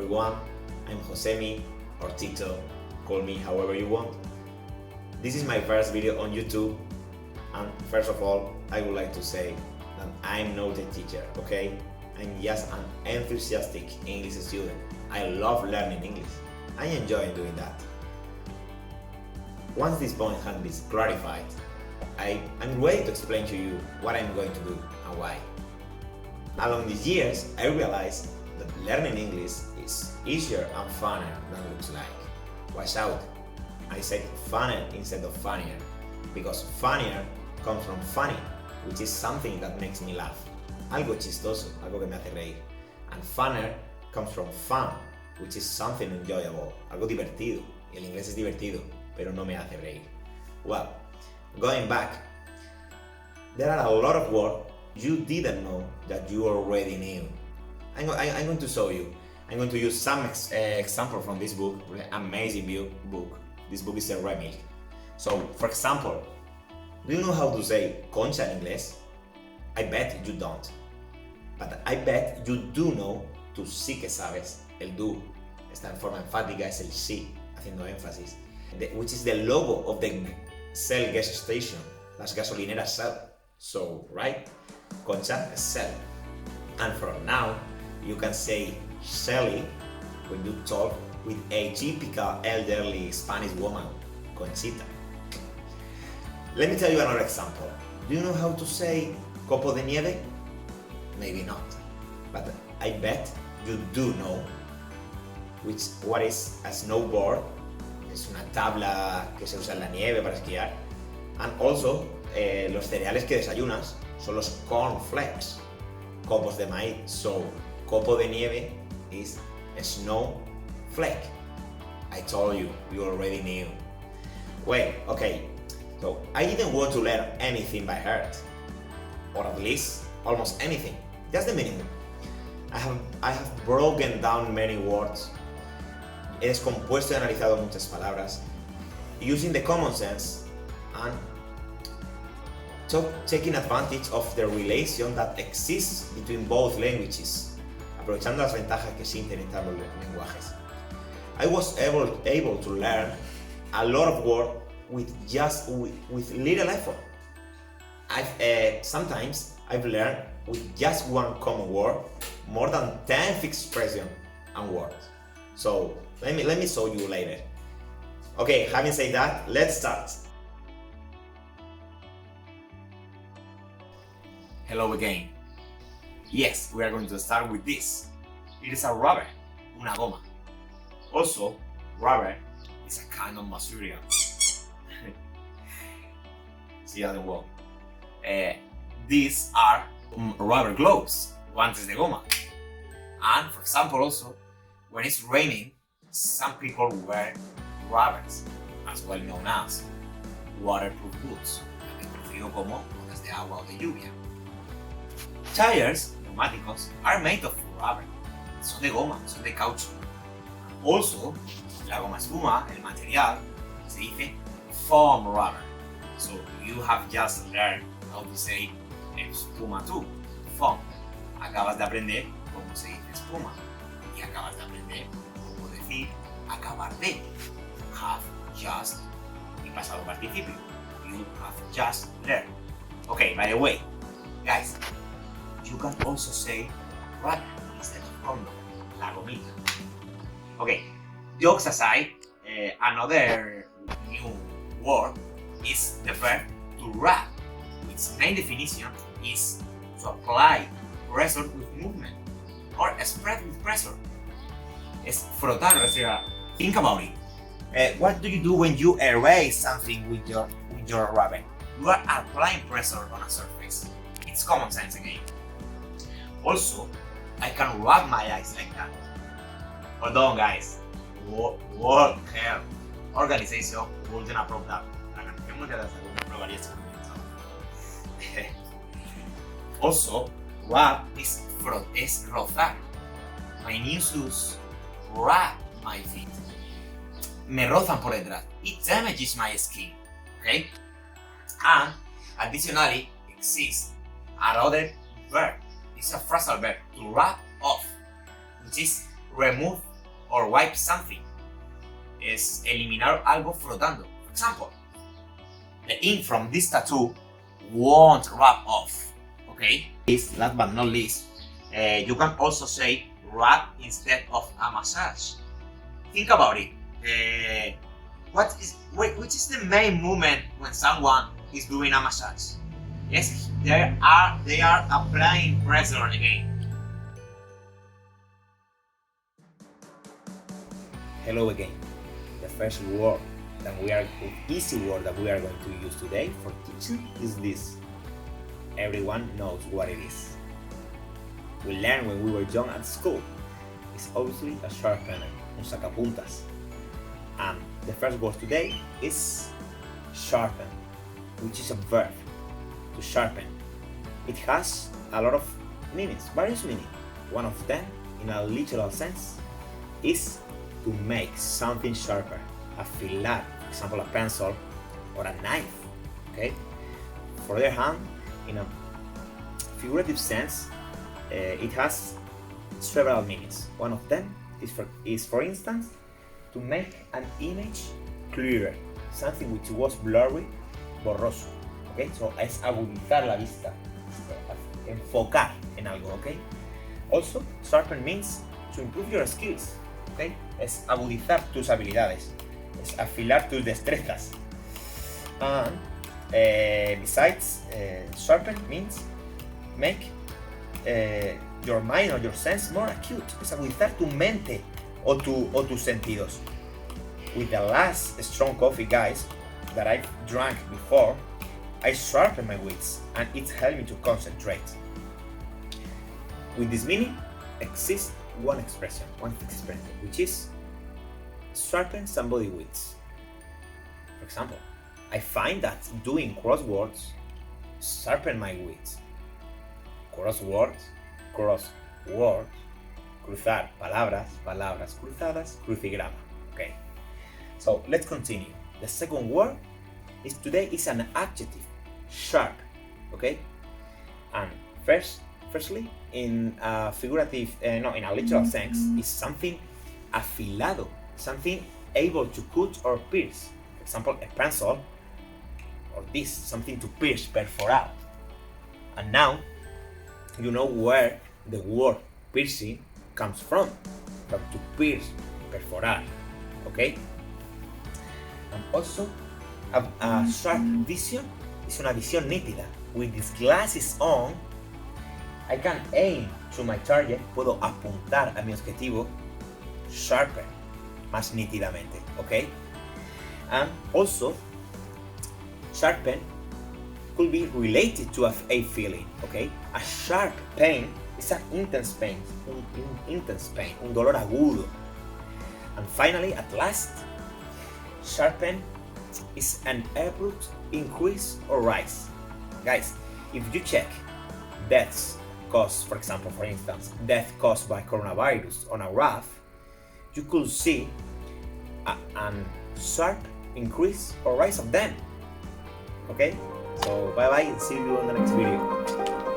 everyone, I'm Josemi or Tito, call me however you want. This is my first video on YouTube, and first of all, I would like to say that I'm not a teacher, okay? I'm just an enthusiastic English student. I love learning English. I enjoy doing that. Once this point has been clarified, I'm ready to explain to you what I'm going to do and why. Along these years, I realized that learning English is easier and funner than it looks like. Watch out, I said funner instead of funnier, because funnier comes from funny, which is something that makes me laugh. Algo chistoso, algo que me hace reír. And funner comes from fun, which is something enjoyable, algo divertido. Y el inglés es divertido, pero no me hace reír. Well, going back, there are a lot of words you didn't know that you already knew. I'm going to show you. I'm going to use some example from this book, really amazing book. This book is a remake. So, for example, do you know how to say concha in English? I bet you don't. But I bet you do know tú sí que sabes. El do está en forma enfática, es el sí, haciendo énfasis. Which is the logo of the Shell gas station, las gasolineras Shell. So, right? Concha is Shell. And from now, you can say Shelly when you talk with a typical elderly Spanish woman, Conchita. Let me tell you another example. Do you know how to say copo de nieve? Maybe not. But I bet you do know what is a snowboard. Es una tabla que se usa en la nieve para esquiar. And also, los cereales que desayunas son los cornflakes, copos de maíz. So, copo de nieve is a snowflake. I told you, you already knew. Well, okay, so I didn't want to learn anything by heart, or at least almost anything, just the minimum. I have broken down many words. He descompuesto y analizado muchas palabras, using the common sense and taking advantage of the relation that exists between both languages, aprovechando las ventajas que existen entre ambos lenguajes. I was able to learn a lot of words with little effort. Sometimes I've learned with just one common word more than 10 fixed expressions and words. So let me show you later. Okay, having said that, let's start. Hello again. Yes, we are going to start with this. It is a rubber, una goma. Also, rubber is a kind of material. See how they work. These are rubber gloves, guantes de goma. And for example, also, when it's raining, some people wear rubbers, as well known as waterproof boots, también conocido como botas de agua o de lluvia. Tires, neumáticos, are made of rubber. Son de goma, son de caucho. Also, la goma espuma, el material, se dice foam rubber. So you have just learned how to say espuma too, foam. Acabas de aprender cómo se dice espuma. Y acabas de aprender cómo decir acabar de. Have just, y pasado participio. You have just learned. Okay, by the way, guys, you can also say rubber instead of condom, la gomita. Okay, jokes aside, another new word is the verb to rub. Its main definition is to apply pressure with movement or spread with pressure. Es frotar, refiero. Think about it. What do you do when you erase something with your rubber? You are applying pressure on a surface. It's common sense again. Also, I can rub my eyes like that. Hold on, guys. World Health Organization wouldn't approve that. La Organización Mundial de la Salud no aprobaría ese movimiento. Also, rub is rozar. My new shoes rub my feet. Me rozan por detrás. It damages my skin. Okay? And additionally exists another verb. It's a phrasal verb, to rub off, which is remove or wipe something. Es eliminar algo flotando. For example, the ink from this tattoo won't rub off. Okay? Last but not least, you can also say rub instead of a massage. Think about it. Which is the main movement when someone is doing a massage? Yes, they are applying pressure again. Hello again. The first word easy word that we are going to use today for teaching is this. Everyone knows what it is. We learned when we were young at school. It's obviously a sharpener, un sacapuntas. And the first word today is sharpen, which is a verb, to sharpen. It has a lot of meanings, various meanings. One of them, in a literal sense, is to make something sharper. Afilar, for example, a pencil or a knife. Okay. For the other hand, in a figurative sense, it has several meanings. One of them is for instance, to make an image clearer, something which was blurry, borroso. Okay, so es agudizar la vista, enfocar en algo. Okay. Also, sharpen means to improve your skills. Okay, es agudizar tus habilidades, es afilar tus destrezas. And besides, sharpen means make your mind or your sense more acute. Es agudizar tu mente o tus sentidos. With the last strong coffee, guys, that I drank before, I sharpened my wits and it helped me to concentrate. With this meaning, exists one expression, which is sharpen somebody's wits. For example, I find that doing crosswords sharpen my wits. Crosswords, cruzar palabras cruzadas, crucigrama. Okay. So let's continue. The second word today is an adjective, sharp. Okay. And firstly, in a figurative, in a literal sense, is something afilado, something able to cut or pierce. For example, a pencil, or this, something to pierce, perforar. And now, you know where the word piercing comes from to pierce, perforar. Okay? And also, a sharp vision is una visión nítida. With these glasses on, I can aim to my target, puedo apuntar a mi objetivo sharper, más nítidamente, okay? And also, sharpen could be related to a feeling, okay? A sharp pain is an intense pain, un dolor agudo. And finally, at last, sharpen is an abrupt increase or rise. Guys, if you check deaths caused, for instance, death caused by coronavirus on a graph, you could see an sharp increase or rise of them. Okay? So bye bye and see you on the next video.